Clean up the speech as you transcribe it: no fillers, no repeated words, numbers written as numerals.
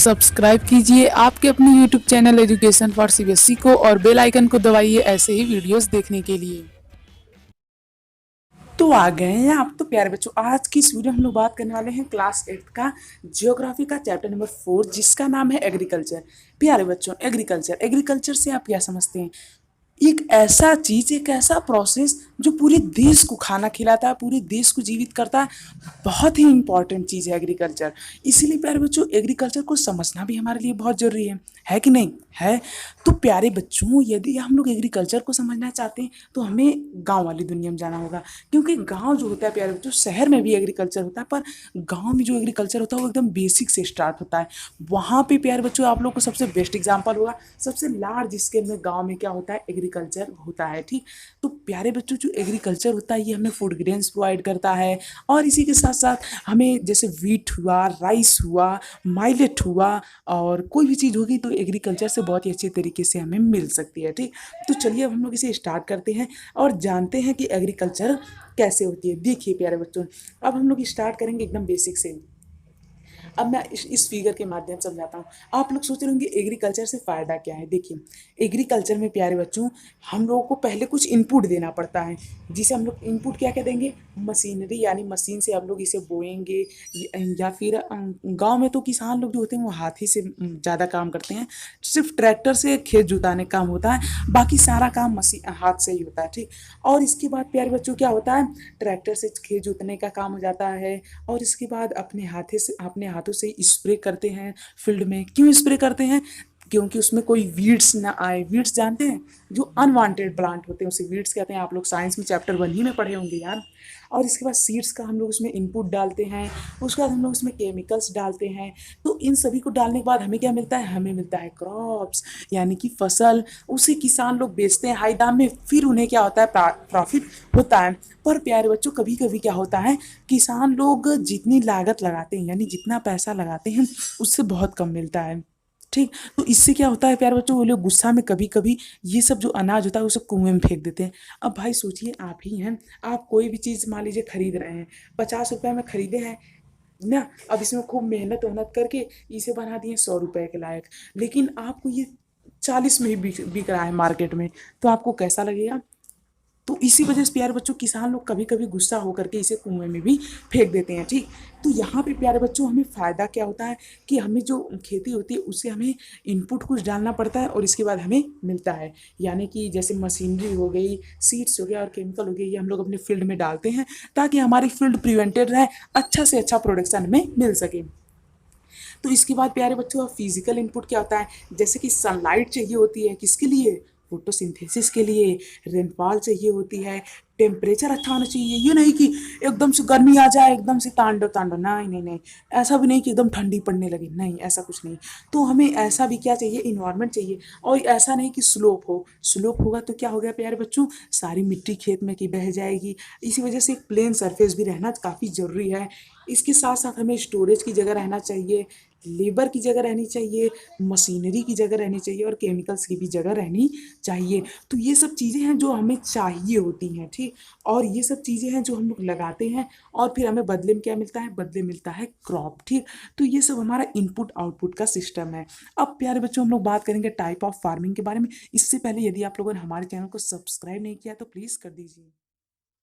Subscribe कीजिए आपके अपने YouTube channel education for CBSE को और बेल आइकन को दबाइए ऐसे ही वीडियोस देखने के लिए। तो आ गए हैं आप तो प्यारे बच्चों। आज की इस वीडियो में हम लोग बात करने वाले हैं क्लास 8 का जियोग्राफी का चैप्टर नंबर 4 जिसका नाम है एग्रीकल्चर। प्यारे बच्चों, एग्रीकल्चर एग्रीकल्चर से आप क्या समझते हैं? एक ऐसा चीज, एक ऐसा प्रोसेस जो पूरे देश को खाना खिलाता है, पूरे देश को जीवित करता है। बहुत ही इंपॉर्टेंट चीज है एग्रीकल्चर। इसीलिए प्यारे बच्चों एग्रीकल्चर को समझना भी हमारे लिए बहुत जरूरी है कि नहीं है? तो प्यारे बच्चों, यदि हम लोग एग्रीकल्चर को समझना चाहते हैं तो हमें गांव वाली दुनिया में जाना होगा, क्योंकि गांव जो होता है प्यारे बच्चों, शहर में भी एग्रीकल्चर होता है पर गांव में जो एग्रीकल्चर होता है वो एकदम बेसिक से स्टार्ट होता है। वहां पे प्यारे बच्चों आप लोग को सबसे बेस्ट एग्जांपल होगा, सबसे लार्ज स्केल में गांव में क्या होता है, एग्रीकल्चर होता है। ठीक, तो प्यारे बच्चों जो एग्रीकल्चर होता है ये हमें फूड ग्रेन्स प्रोवाइड करता है, और इसी के साथ साथ हमें जैसे वीट हुआ, राइस हुआ, माइलेट हुआ, और कोई भी चीज़ होगी तो एग्रीकल्चर से बहुत ही अच्छे तरीके से हमें मिल सकती है। ठीक, तो चलिए अब हम लोग इसे स्टार्ट करते हैं और जानते हैं कि एग्रीकल्चर कैसे होती है। देखिए प्यारे बच्चों, अब हम लोग स्टार्ट करेंगे एकदम बेसिक से। अब मैं इस फिगर के माध्यम से समझाता हूँ। आप लोग सोच रहे होंगे एग्रीकल्चर से फ़ायदा क्या है। देखिए, एग्रीकल्चर में प्यारे बच्चों हम लोगों को पहले कुछ इनपुट देना पड़ता है, जिसे हम लोग इनपुट क्या कह देंगे, मशीनरी, यानी मशीन से हम लोग इसे बोएंगे। या फिर गांव में तो किसान लोग जो होते हैं वो हाथ ही से ज़्यादा काम करते हैं, सिर्फ ट्रैक्टर से खेत जुताने का काम होता है, बाकी सारा काम मशीन हाथ से ही होता है। ठीक, और इसके बाद प्यारे बच्चों क्या होता है, ट्रैक्टर से खेत जोतने का काम हो जाता है, और इसके बाद अपने हाथों से स्प्रे करते हैं फील्ड में। क्यों स्प्रे करते हैं? क्योंकि उसमें कोई वीड्स ना आए। वीड्स जानते हैं, जो अनवांटेड प्लांट होते हैं उसे वीड्स कहते हैं। आप लोग साइंस में चैप्टर 1 ही में पढ़े होंगे यार। और इसके बाद सीड्स का हम लोग उसमें इनपुट डालते हैं, उसके बाद हम लोग उसमें केमिकल्स डालते हैं। तो इन सभी को डालने के बाद हमें क्या मिलता है, हमें मिलता है क्रॉप्स, यानी कि फसल। उसे किसान लोग बेचते हैं हाई दाम में, फिर उन्हें क्या होता है, प्रॉफिट होता है। पर प्यारे बच्चों कभी कभी क्या होता है, किसान लोग जितनी लागत लगाते हैं, यानी जितना पैसा लगाते हैं, उससे बहुत कम मिलता है। ठीक, तो इससे क्या होता है प्यारे बच्चों, वो लोग गुस्सा में कभी कभी ये सब जो अनाज होता है उसे कुएं में फेंक देते हैं। अब भाई सोचिए, आप ही हैं, आप कोई भी चीज़ मान लीजिए खरीद रहे हैं, 50 रुपये में खरीदे हैं ना, अब इसमें खूब मेहनत वहनत करके इसे बना दिए 100 रुपये के लायक, लेकिन आपको ये 40 में ही बिक रहा है मार्केट में, तो आपको कैसा लगेगा? तो इसी वजह से प्यारे बच्चों किसान लोग कभी कभी गुस्सा होकर के इसे कुएं में भी फेंक देते हैं। ठीक, तो यहाँ पे प्यारे बच्चों हमें फ़ायदा क्या होता है कि हमें जो खेती होती है उससे हमें इनपुट कुछ डालना पड़ता है, और इसके बाद हमें मिलता है, यानी कि जैसे मशीनरी हो गई, सीड्स हो गया और केमिकल हो गया, ये हम लोग अपने फील्ड में डालते हैं ताकि हमारी फील्ड प्रिवेंटेड रहे, अच्छा से अच्छा प्रोडक्शन हमें मिल सके। तो इसके बाद प्यारे बच्चों फिजिकल इनपुट क्या होता है, जैसे कि सनलाइट चाहिए होती है, किसके लिए, फोटोसिंथेसिस के लिए। रेनफॉल चाहिए होती है, टेम्परेचर अच्छा होना चाहिए, ये नहीं कि एकदम से गर्मी आ जाए, एकदम से तांडव तांडव, नहीं नहीं नहीं, ऐसा भी नहीं कि एकदम ठंडी पड़ने लगे, नहीं ऐसा कुछ नहीं। तो हमें ऐसा भी क्या चाहिए, इन्वायरमेंट चाहिए। और ऐसा नहीं कि स्लोप हो, स्लोप होगा तो क्या हो गया प्यारे बच्चों, सारी मिट्टी खेत में की बह जाएगी। इसी वजह से एक प्लेन सरफेस भी रहना काफ़ी ज़रूरी है। इसके साथ साथ हमें स्टोरेज की जगह रहना चाहिए, लेबर की जगह रहनी चाहिए, मशीनरी की जगह रहनी चाहिए, और केमिकल्स की भी जगह रहनी चाहिए। तो ये सब चीज़ें हैं जो हमें चाहिए होती हैं। ठीक, और ये सब चीज़ें हैं जो हम लोग लगाते हैं, और फिर हमें बदले में क्या मिलता है, बदले मिलता है क्रॉप। ठीक, तो ये सब हमारा इनपुट आउटपुट का सिस्टम है। अब प्यारे बच्चों हम लोग बात करेंगे टाइप ऑफ फार्मिंग के बारे में। इससे पहले यदि आप लोगों ने हमारे चैनल को सब्सक्राइब नहीं किया तो प्लीज़ कर दीजिए।